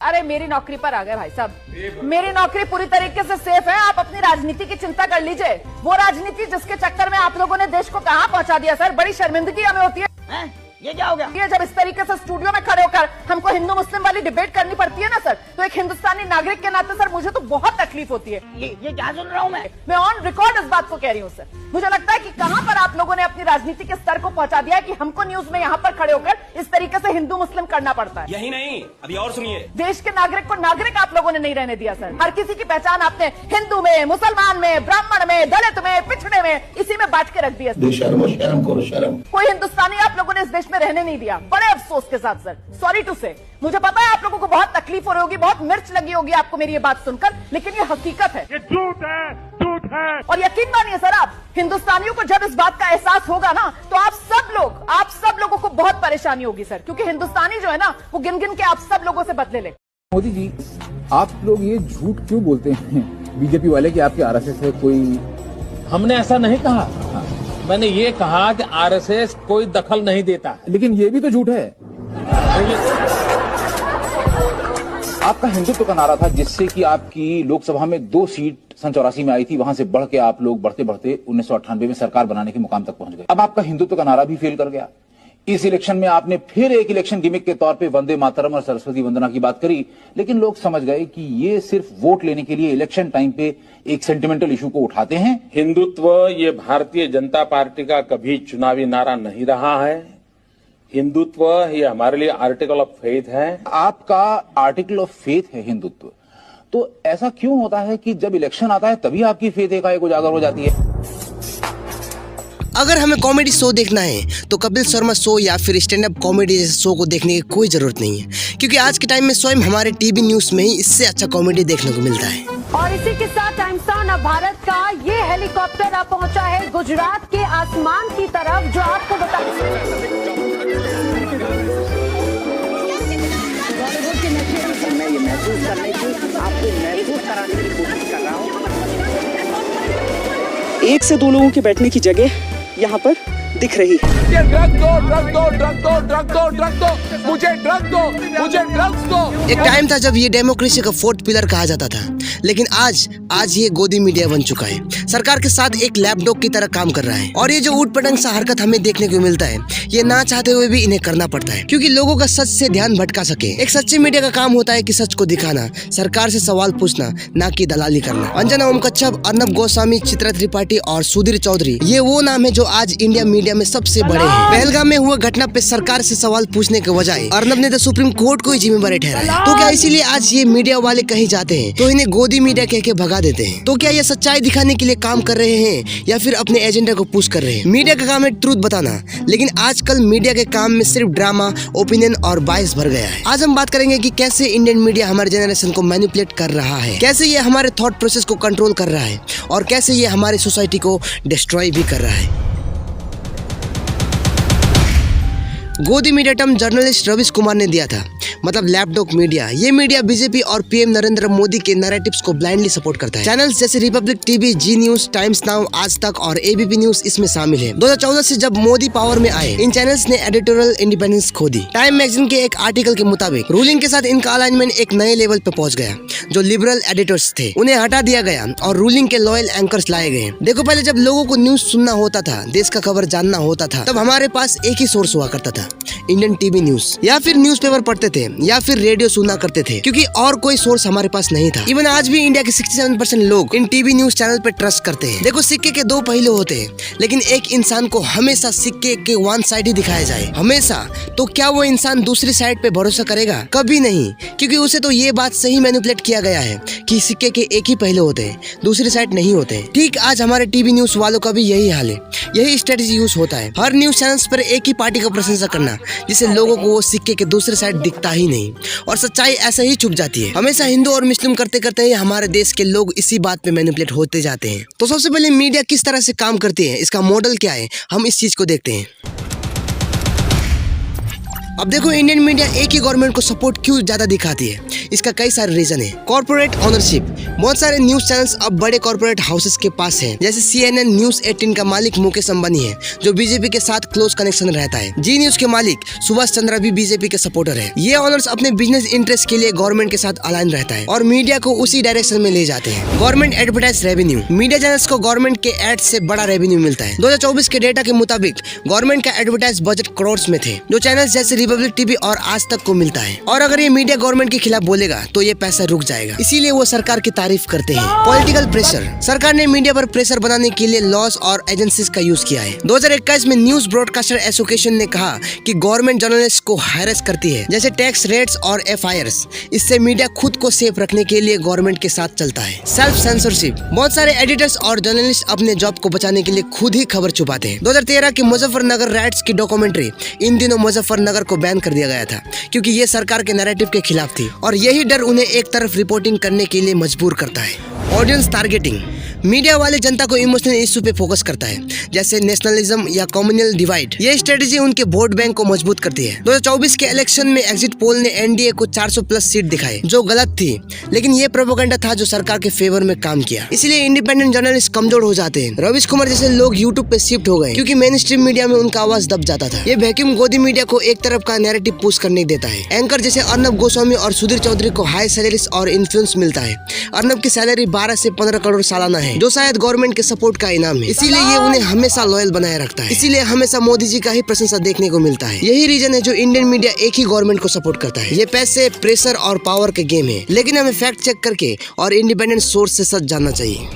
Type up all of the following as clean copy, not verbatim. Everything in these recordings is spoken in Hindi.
अरे मेरी नौकरी पर आ गए भाई साहब, मेरी नौकरी पूरी तरीके से सेफ है। आप अपनी राजनीति की चिंता कर लीजिए। वो राजनीति जिसके चक्कर में आप लोगों ने देश को कहां पहुंचा दिया सर। बड़ी शर्मिंदगी हमें होती है। ये क्या हो गया? ये जब इस तरीके से स्टूडियो में खड़े होकर हमको हिंदू मुस्लिम वाली डिबेट करनी पड़ती है ना सर, तो एक हिंदुस्तानी नागरिक के नाते सर मुझे तो बहुत तकलीफ होती है। ये क्या सुन रहा हूँ मैं ऑन रिकॉर्ड इस बात को कह रही हूँ सर। मुझे लगता है कि कहां पर आप लोगों ने अपनी राजनीति के स्तर को पहुंचा दिया है कि हमको न्यूज में यहाँ पर खड़े होकर इस तरीके से हिंदू मुस्लिम करना पड़ता है। यही नहीं, अभी और सुनिए। देश के नागरिक को नागरिक आप लोगों ने नहीं रहने दिया सर। हर किसी की पहचान आपने हिंदू में, मुसलमान में, ब्राह्मण में, दलित में, पिछड़े में, इसी में बांट के रख दिया। शर्म करो शर्म। कोई हिंदुस्तानी आप लोगों ने इस देश में रहने नहीं दिया, बड़े अफसोस के साथ सर। सॉरी टू से। मुझे पता है आप लोगों को बहुत तकलीफ हो रही होगी, बहुत मिर्च लगी होगी आपको मेरी ये बात सुनकर, लेकिन ये हकीकत है। ये झूठ है, झूठ है। और यकीन मानिए सर, आप हिंदुस्तानियों को जब इस बात का एहसास होगा ना, तो आप सब लोगों को बहुत परेशानी होगी सर, क्योंकि हिंदुस्तानी जो है ना, वो गिन गिन के आप सब लोगों से बदले ले। मोदी जी, आप लोग ये झूठ क्यों बोलते हैं बीजेपी वाले कि आपके आरएसएस है कोई? हमने ऐसा नहीं कहा। मैंने ये कहा कि आरएसएस कोई दखल नहीं देता। लेकिन ये भी तो झूठ है। आपका हिंदुत्व का नारा था जिससे कि आपकी लोकसभा में 2 सीट सन 84 में आई थी, वहां से बढ़ के आप लोग बढ़ते बढ़ते 1998 में सरकार बनाने के मुकाम तक पहुंच गए। अब आपका हिंदुत्व का नारा भी फेल कर गया। इस इलेक्शन में आपने फिर एक इलेक्शन गिमिक के तौर पे वंदे मातरम और सरस्वती वंदना की बात करी, लेकिन लोग समझ गए कि ये सिर्फ वोट लेने के लिए इलेक्शन टाइम पे एक सेंटिमेंटल इशू को उठाते हैं। हिंदुत्व ये भारतीय जनता पार्टी का कभी चुनावी नारा नहीं रहा है। हिंदुत्व ये हमारे लिए आर्टिकल ऑफ फेथ है। आपका आर्टिकल ऑफ फेथ है हिंदुत्व। तो ऐसा क्यों होता है कि जब इलेक्शन आता है तभी आपकी फेथ एकाएक उजागर हो जाती है? अगर हमें कॉमेडी शो देखना है तो कपिल शर्मा शो या फिर स्टैंड अप कॉमेडी जैसे शो को देखने की कोई जरूरत नहीं है, क्योंकि आज के टाइम में स्वयं हमारे टीवी न्यूज में ही इससे अच्छा कॉमेडी देखने को मिलता है। और इसी के साथ टाइम्स ऑन भारत का ये हेलीकॉप्टर अब पहुंचा है गुजरात के आसमान की तरफ, जो आपको बता मैं ये महसूस करने की, आपको महसूस कराने की कोशिश कर रहा हूँ। 1 से 2 लोगों के बैठने की जगह यहाँ पर दिख रही है। ड्रग दो, ड्रग दो, ड्रग दो, ड्रग दो, ड्रग दो, मुझे ड्रग दो, मुझे ड्रग्स दो। एक टाइम था जब ये डेमोक्रेसी का 4th पिलर कहा जाता था, लेकिन आज ये गोदी मीडिया बन चुका है। सरकार के साथ एक लैपडॉग की तरह काम कर रहा है, और ये जो ऊट पटंग सा हरकत हमें देखने को मिलता है, ये ना चाहते हुए भी इन्हें करना पड़ता है, क्योंकि लोगों का सच से ध्यान भटका सके। एक सच्ची मीडिया का काम होता है कि सच को दिखाना, सरकार से सवाल पूछना, ना कि दलाली करना। अंजना ओम कच्छप, अर्नब गोस्वामी, चित्रा त्रिपाठी और सुधीर चौधरी, ये वो नाम है जो आज इंडिया मीडिया में सबसे बड़े हैं। पहलगाम में हुआ घटना पे सरकार से सवाल पूछने के बजाय अर्नब ने तो सुप्रीम कोर्ट को ही जिम्मेवारी ठहराया। तो क्या इसीलिए आज ये मीडिया वाले कहीं जाते हैं तो इन्हें गोदी मीडिया कह के भगा देते हैं? तो क्या ये सच्चाई दिखाने के लिए काम कर रहे हैं या फिर अपने एजेंडा को पुश कर रहे हैं? मीडिया का काम है ट्रूथ बताना, लेकिन आजकल मीडिया के काम में सिर्फ ड्रामा, ओपिनियन और बायस भर गया है। आज हम बात करेंगे कि कैसे इंडियन मीडिया हमारे जनरेशन को मैनिपुलेट कर रहा है, कैसे ये हमारे थॉट प्रोसेस को कंट्रोल कर रहा है, और कैसे ये हमारी सोसाइटी को डिस्ट्रॉय भी कर रहा है। गोदी मीडिया टर्म जर्नलिस्ट रविश कुमार ने दिया था, मतलब लैपडॉग मीडिया। ये मीडिया बीजेपी और पीएम नरेंद्र मोदी के नैरेटिव्स को ब्लाइंडली सपोर्ट करता है। चैनल्स जैसे रिपब्लिक टीवी, जी न्यूज, टाइम्स नाउ, आज तक और एबीपी न्यूज इसमें शामिल है। 2014 से जब मोदी पावर में आए, इन चैनल्स ने एडिटोरियल इंडिपेंडेंस खो दी। टाइम मैगजीन के एक आर्टिकल के मुताबिक रूलिंग के साथ इनका अलाइनमेंट एक नए लेवल पे पहुंच गया। जो लिबरल एडिटर्स थे उन्हें हटा दिया गया और रूलिंग के लॉयल एंकर्स लाए गए। देखो, पहले जब लोगों को न्यूज सुनना होता था, देश का खबर जानना होता था, तब हमारे पास एक ही सोर्स हुआ करता था, इंडियन टीवी न्यूज, या फिर न्यूज़पेपर पढ़ते थे या फिर रेडियो सुना करते थे, क्योंकि और कोई सोर्स हमारे पास नहीं था। इवन आज भी इंडिया के 67% लोग इन टीवी न्यूज चैनल पे ट्रस्ट करते हैं। देखो, सिक्के के 2 पहलू होते हैं, लेकिन एक इंसान को हमेशा सिक्के के 1 साइड ही दिखाया जाए, हमेशा, तो क्या वो इंसान दूसरी साइड पे भरोसा करेगा? कभी नहीं, क्योंकि उसे तो ये बात सही मैनिपुलेट किया गया है कि सिक्के के एक ही पहलू होते हैं, दूसरी साइड नहीं होते। ठीक आज हमारे टीवी न्यूज वालों का भी यही हाल है, यही स्ट्रेटेजी यूज होता है। हर न्यूज चैनल्स पर एक ही पार्टी का प्रशंसा करना, जिससे लोगों को वो सिक्के के दूसरे साइड दिखता ही नहीं, और सच्चाई ऐसे ही छुप जाती है। हमेशा हिंदू और मुस्लिम करते करते ही हमारे देश के लोग इसी बात पे मैनिपुलेट होते जाते हैं। तो सबसे पहले मीडिया किस तरह से काम करती है, इसका मॉडल क्या है, हम इस चीज को देखते हैं। अब देखो इंडियन मीडिया एक ही गवर्नमेंट को सपोर्ट क्यों ज्यादा दिखाती है। इसका कई सारे रीजन है। कॉर्पोरेट ओनरशिप, बहुत सारे न्यूज चैनल्स अब बड़े कॉर्पोरेट हाउसेस के पास हैं। जैसे CNN न्यूज 18 का मालिक मुकेश अंबानी है, जो बीजेपी के साथ क्लोज कनेक्शन रहता है। जी न्यूज के मालिक सुभाष चंद्रा भी बीजेपी के सपोर्टर है। ये ओनर्स अपने बिजनेस इंटरेस्ट के लिए गवर्नमेंट के साथ अलाइन रहता है और मीडिया को उसी डायरेक्शन में ले जाते हैं। Government advertise revenue, media channels को गवर्नमेंट के एड से बड़ा रेवेन्यू मिलता है। 2024 के डेटा के मुताबिक गवर्नमेंट का एडवर्टाइज बजट करोड़ में थे, जो चैनल्स जैसे रिपब्लिक टीवी और आज तक को मिलता है। और अगर ये मीडिया गवर्नमेंट के खिलाफ बोलेगा तो ये पैसा रुक जाएगा, इसीलिए वो सरकार की तारीफ करते हैं। पॉलिटिकल प्रेशर, सरकार ने मीडिया पर प्रेशर बनाने के लिए लॉज और एजेंसीज का यूज किया है। 2021 में न्यूज ब्रॉडकास्टर एसोसिएशन ने कहा कि गवर्नमेंट जर्नलिस्ट को हैरेस करती है, जैसे टैक्स रेट्स और FIRs। इससे मीडिया खुद को सेफ रखने के लिए गवर्नमेंट के साथ चलता है। सेल्फ सेंसरशिप, बहुत सारे एडिटर्स और जर्नलिस्ट अपने जॉब को बचाने के लिए खुद ही खबर छुपाते हैं। 2013 की मुजफ्फरनगर राइट्स की डॉक्यूमेंट्री इन दिनों मुजफ्फरनगर को बैन कर दिया गया था, क्योंकि ये सरकार के नैरेटिव के खिलाफ थी और यही डर उन्हें एक तरफ रिपोर्टिंग करने के लिए मजबूर करता है। ऑडियंस टारगेटिंग, मीडिया वाले जनता को इमोशनल इशू पे फोकस करता है, जैसे नेशनलिज्म या कम्युनल डिवाइड। ये स्ट्रेटेजी उनके वोट बैंक को मजबूत करती है। 2024 के इलेक्शन में एग्जिट पोल ने NDA को 400 प्लस सीट दिखाई, जो गलत थी, लेकिन ये प्रोपेगेंडा था जो सरकार के फेवर में काम किया। इसलिए इंडिपेंडेंट जर्नलिस्ट कमजोर हो जाते हैं। रवीश कुमार जैसे लोग यूट्यूब पे शिफ्ट हो गए, क्योंकि मेन स्ट्रीम मीडिया में उनका आवाज दब जाता था। ये वैक्यूम गोदी मीडिया को एक तरफ का नैरेटिव पुश करने देता है। एंकर जैसे अर्नब गोस्वामी और सुधीर चौधरी को हाई सैलरीज और इन्फ्लुएंस मिलता है। अर्नब की सैलरी 12 से 15 करोड़ सालाना है, जो शायद गवर्नमेंट के सपोर्ट का इनाम है। इसीलिए ये उन्हें हमेशा लॉयल बनाए रखता है। इसीलिए हमेशा मोदी जी का ही प्रशंसा देखने को मिलता है। यही रीजन है जो इंडियन मीडिया एक ही गवर्नमेंट को सपोर्ट करता है। ये पैसे, प्रेशर और पावर के गेम है, लेकिन हमें फैक्ट चेक करके और इंडिपेंडेंट सोर्स से सच जानना चाहिए।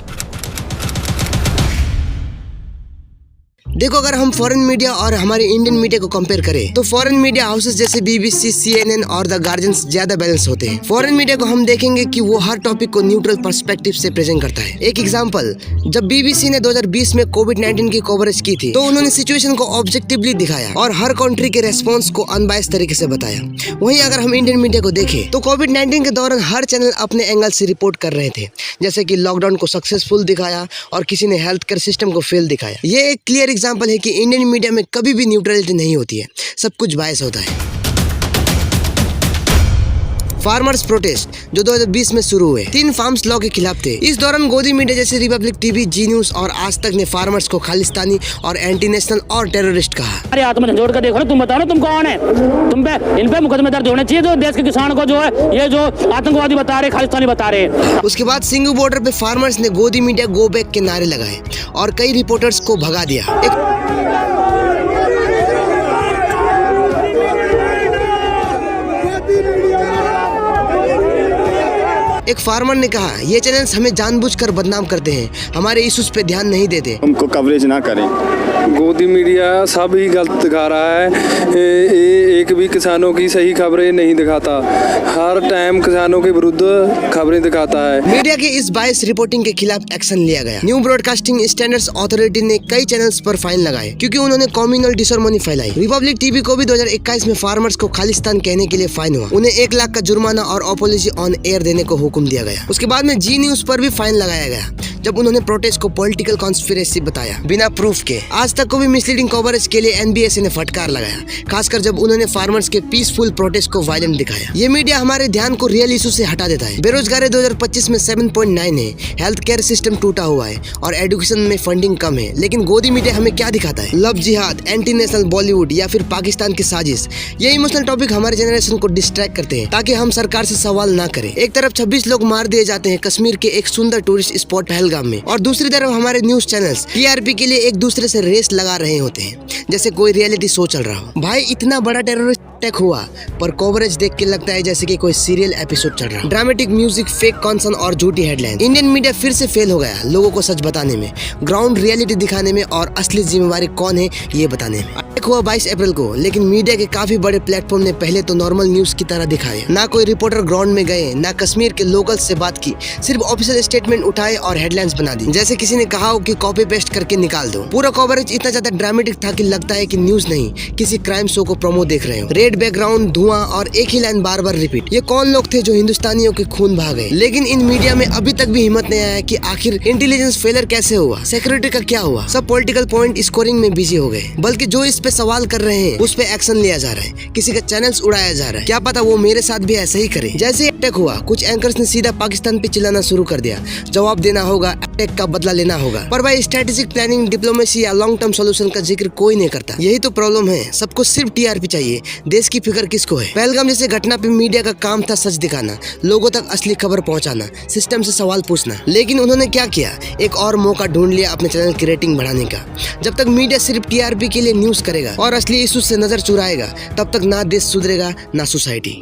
देखो, अगर हम फॉरेन मीडिया और हमारे इंडियन मीडिया को कंपेयर करें तो फॉरेन मीडिया हाउसेस जैसे BBC, CNN और द गार्जियन ज्यादा बैलेंस होते हैं। फॉरेन मीडिया को हम देखेंगे कि वो हर टॉपिक को न्यूट्रल पर्सपेक्टिव से प्रेजेंट करता है। एक एग्जांपल, जब BBC ने 2020 में कोविड-19 की कवरेज की थी तो उन्होंने सिचुएशन को ऑब्जेक्टिवली दिखाया और हर कंट्री के रेस्पॉन्स को अनबायस्ड तरीके से बताया। वहीं अगर हम इंडियन मीडिया को देखें तो कोविड-19 के दौरान हर चैनल अपने एंगल से रिपोर्ट कर रहे थे, जैसे कि लॉकडाउन को सक्सेसफुल दिखाया और किसी ने हेल्थ केयर सिस्टम को फेल दिखाया। ये एक क्लियर एग्जांपल है कि इंडियन मीडिया में कभी भी न्यूट्रलिटी नहीं होती है, सब कुछ बायस होता है। फार्मर्स प्रोटेस्ट जो 2020 में शुरू हुए 3 फार्म्स लॉ के खिलाफ थे। इस दौरान गोदी मीडिया जैसे रिपब्लिक टीवी, जी न्यूज और आज तक ने फार्मर्स को खालिस्तानी और एंटी नेशनल और टेररिस्ट कहा। अरे आत्म झंझोड़ कर देखो ना, तुम बताओ ना तुम कौन है? तुम पे इन पे मुकदमे दर्ज होने चाहिए जो देश के किसान को जो है ये जो आतंकवादी बता रहे, खालिस्तानी बता रहे। उसके बाद सिंगू बॉर्डर पे फार्मर्स ने गोदी मीडिया गो बैक के नारे लगाए और कई रिपोर्टर्स को भगा दिया। एक फार्मर ने कहा, ये चैनल्स हमें जानबूझकर बदनाम करते हैं, हमारे इश्यूज पे ध्यान नहीं देते। हमको कवरेज ना करें। गोदी मीडिया सब ही गलत दिखा रहा है। एक भी किसानों की सही खबरें नहीं दिखाता, हर टाइम किसानों के विरुद्ध खबरें दिखाता है। मीडिया के इस बायस रिपोर्टिंग के खिलाफ एक्शन लिया गया। न्यू ब्रॉडकास्टिंग स्टैंडर्ड्स अथॉरिटी ने कई चैनल्स पर फाइन लगाए क्योंकि उन्होंने कम्युनल डिसहार्मनी फैलाई। रिपब्लिक टीवी को भी 2021 में फार्मर्स को खालिस्तान कहने के लिए फाइन हुआ। उन्हें 1 लाख का जुर्माना और अपॉलजी ऑन एयर देने को हुक्म दिया गया। उसके बाद में जी न्यूज पर भी फाइन लगाया गया जब उन्होंने प्रोटेस्ट को पॉलिटिकल कॉन्स्पिरेसी बताया बिना प्रूफ के। आज तक को भी मिसलीडिंग कवरेज के लिए NBC ने फटकार लगाया, खासकर जब उन्होंने फार्मर्स के पीसफुल प्रोटेस्ट को वायलेंट दिखाया। ये मीडिया हमारे ध्यान को रियल इशू से हटा देता है। बेरोजगारी 2025 में 7.9 है, हेल्थ केयर सिस्टम टूटा हुआ है और एजुकेशन में फंडिंग कम है। लेकिन गोदी मीडिया हमें क्या दिखाता है? लव जिहाद, एंटी नेशनल बॉलीवुड या फिर पाकिस्तान की साजिश। ये इमोशनल टॉपिक हमारे जनरेशन को डिस्ट्रैक्ट करते हैं ताकि हम सरकार से सवाल ना करें। एक तरफ 26 लोग मार दिए जाते हैं कश्मीर के एक सुंदर टूरिस्ट स्पॉट पहलगाम में, और दूसरी तरफ हमारे न्यूज चैनल्स TRP के लिए एक दूसरे से रेस लगा रहे होते हैं जैसे कोई रियलिटी शो चल रहा हो। भाई, इतना बड़ा टेररिस्ट अटैक हुआ पर कवरेज देख के लगता है जैसे कि कोई सीरियल एपिसोड चल रहा है। ड्रामेटिक म्यूजिक, फेक कॉन्सन और झूठी हेडलाइन। इंडियन मीडिया फिर से फेल हो गया लोगों को सच बताने में, ग्राउंड रियलिटी दिखाने में और असली जिम्मेवारी कौन है ये बताने में। अटैक हुआ 22 अप्रैल को, लेकिन मीडिया के काफी बड़े प्लेटफॉर्म ने पहले तो नॉर्मल न्यूज की तरह दिखाया। ना कोई रिपोर्टर ग्राउंड में गए, ना कश्मीर के लोकल से बात की, सिर्फ ऑफिशियल स्टेटमेंट उठाए और हेडलाइंस बना दी जैसे किसी ने कहा हो कि कॉपी पेस्ट करके निकाल दो। पूरा कवरेज इतना ज्यादा ड्रामेटिक था कि लगता है कि न्यूज नहीं, किसी क्राइम शो को प्रोमो देख रहे हो। रेड बैकग्राउंड, धुआं और एक ही लाइन बार बार रिपीट। ये कौन लोग थे जो हिंदुस्तानियों के खून बहा गए? लेकिन इन मीडिया में अभी तक भी हिम्मत नहीं आया कि आखिर इंटेलिजेंस फेलियर कैसे हुआ, सिक्योरिटी का क्या हुआ। सब पॉलिटिकल पॉइंट स्कोरिंग में बिजी हो गए। बल्कि जो इस पे पे सवाल कर रहे हैं उस पे एक्शन लिया जा रहा है, किसी का चैनल्स उड़ाया जा रहा है। क्या पता वो मेरे साथ भी ऐसा ही करे। जैसे अटैक हुआ, कुछ एंकर्स ने सीधा पाकिस्तान पे चिल्लाना शुरू कर दिया, जवाब देना होगा, अटैक का बदला लेना होगा। पर भाई स्ट्रेटेजिक प्लानिंग, डिप्लोमेसी या लॉन्ग टर्म सोल्यूशन का जिक्र कोई नहीं करता। यही तो प्रॉब्लम है, सबको सिर्फ टीआरपी चाहिए, देश की फिक्र किसको है। पहलगाम जैसे घटना पे मीडिया का काम था सच दिखाना, लोगों तक असली खबर पहुंचाना, सिस्टम से सवाल पूछना। लेकिन उन्होंने क्या किया, एक और मौका ढूंढ लिया अपने चैनल की रेटिंग बढ़ाने का। जब तक मीडिया सिर्फ टीआरपी के लिए न्यूज करेगा और असली इशू से नजर चुराएगा, तब तक ना देश सुधरेगा ना सोसाइटी।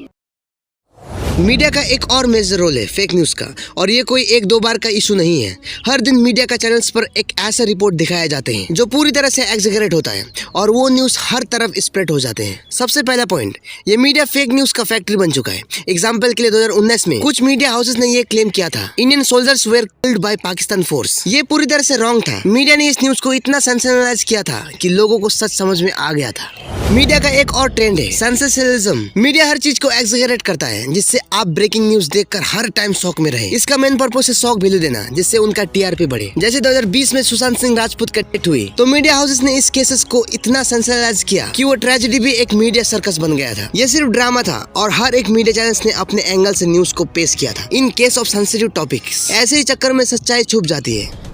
मीडिया का एक और मेजर रोल है फेक न्यूज का, और ये कोई एक दो बार का इशू नहीं है। हर दिन मीडिया का चैनल्स पर एक ऐसा रिपोर्ट दिखाए जाते हैं जो पूरी तरह से एग्जैगरेट होता है और वो न्यूज हर तरफ स्प्रेड हो जाते हैं। सबसे पहला पॉइंट, ये मीडिया फेक न्यूज का फैक्ट्री बन चुका है। एग्जाम्पल के लिए 2019 में कुछ मीडिया हाउसेस ने ये क्लेम किया था, Indian soldiers where killed by Pakistan force. ये पूरी तरह से रॉन्ग था। मीडिया ने इस न्यूज को इतना सेंसेशनलाइज किया था कि लोगों को सच समझ में आ गया था। मीडिया का एक और ट्रेंड है सेंसेशनलिज्म। मीडिया हर चीज को एग्जैगरेट करता है जिससे आप ब्रेकिंग न्यूज देखकर हर टाइम शॉक में रहे। इसका मेन पर्पस है शॉक वैल्यू देना, जिससे उनका टीआरपी बढ़े। जैसे 2020 में सुशांत सिंह राजपूत की डेथ हुई तो मीडिया हाउसेस ने इस केसेस को इतना सेंसेशनलाइज किया कि वो ट्रेजेडी भी एक मीडिया सर्कस बन गया था। ये सिर्फ ड्रामा था और हर एक मीडिया चैनल्स ने अपने एंगल से न्यूज को पेश किया था in case of sensitive topics. ऐसे ही चक्कर में सच्चाई छुप जाती है।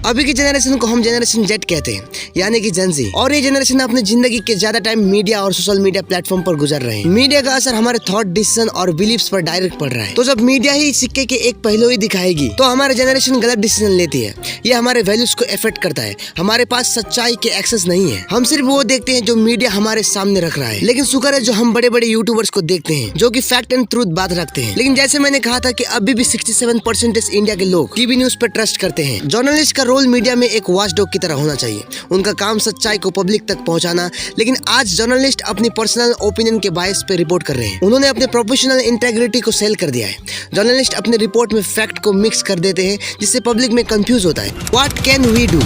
अभी की जनरेशन को हम जनरेशन जेड कहते हैं, यानी कि जेनजी, और ये जनरेशन अपनी जिंदगी के ज्यादा टाइम मीडिया और सोशल मीडिया प्लेटफॉर्म पर गुजर रहे हैं। मीडिया का असर हमारे थॉट, डिसीजन और बिलीफ्स पर डायरेक्ट पड़ रहा है। तो जब मीडिया ही सिक्के के एक पहलू ही दिखाएगी तो हमारे जनरेशन गलत डिसीजन लेती है। ये हमारे वैल्यूज को इफेक्ट करता है। हमारे पास सच्चाई के एक्सेस नहीं है, हम सिर्फ वो देखते हैं जो मीडिया हमारे सामने रख रहा है। लेकिन शुक्र है जो हम बड़े बड़े यूट्यूबर्स को देखते हैं जो कि फैक्ट एंड ट्रूथ बात रखते हैं। लेकिन जैसे मैंने कहा था कि अभी भी 67% इंडिया के लोग टीवी न्यूज पर ट्रस्ट करते हैं। जर्नलिस्ट का रोल मीडिया में एक वॉचडॉग की तरह होना चाहिए। उनका काम सच्चाई को पब्लिक तक पहुंचाना। लेकिन आज जर्नलिस्ट अपनी पर्सनल ओपिनियन के बायस पे रिपोर्ट कर रहे हैं। उन्होंने अपने प्रोफेशनल इंटेग्रिटी को सेल कर दिया है। जर्नलिस्ट अपने रिपोर्ट में फैक्ट को मिक्स कर देते हैं जिससे पब्लिक में कंफ्यूज होता है। What can we do?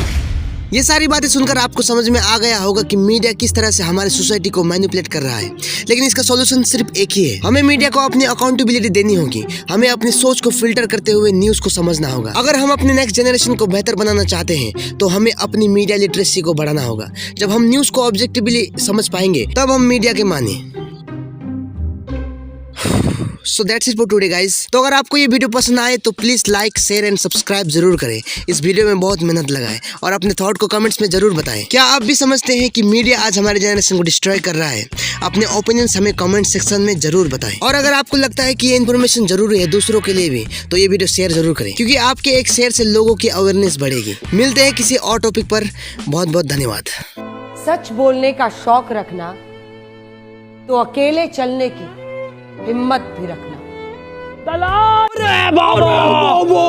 ये सारी बातें सुनकर आपको समझ में आ गया होगा कि मीडिया किस तरह से हमारी सोसाइटी को मैनिपुलेट कर रहा है। लेकिन इसका सॉल्यूशन सिर्फ एक ही है, हमें मीडिया को अपनी अकाउंटेबिलिटी देनी होगी। हमें अपनी सोच को फिल्टर करते हुए न्यूज को समझना होगा। अगर हम अपने नेक्स्ट जनरेशन को बेहतर बनाना चाहते हैं तो हमें अपनी मीडिया लिटरेसी को बढ़ाना होगा। जब हम न्यूज को ऑब्जेक्टिवली समझ पाएंगे तब हम मीडिया के माने। So that's it for today guys। तो अगर आपको ये वीडियो पसंद आए तो please like, share and subscribe जरूर करें। इस वीडियो में बहुत मेहनत लगाए और अपने थॉट को कमेंट्स में जरूर बताएं। क्या आप भी समझते हैं कि मीडिया आज हमारे जनरेशन को डिस्ट्रॉय कर रहा है? अपने ओपिनियंस हमें कमेंट सेक्शन में जरूर बताएं। और अगर आपको लगता है कि ये इन्फॉर्मेशन जरूरी है दूसरों के लिए भी तो ये वीडियो शेयर जरूर करें, क्योंकि आपके एक शेयर से लोगों की अवेयरनेस बढ़ेगी। मिलते हैं किसी और टॉपिक पर। बहुत बहुत धन्यवाद। सच बोलने का शौक रखना तो अकेले चलने की हिम्मत भी रखना। अरे बाबा!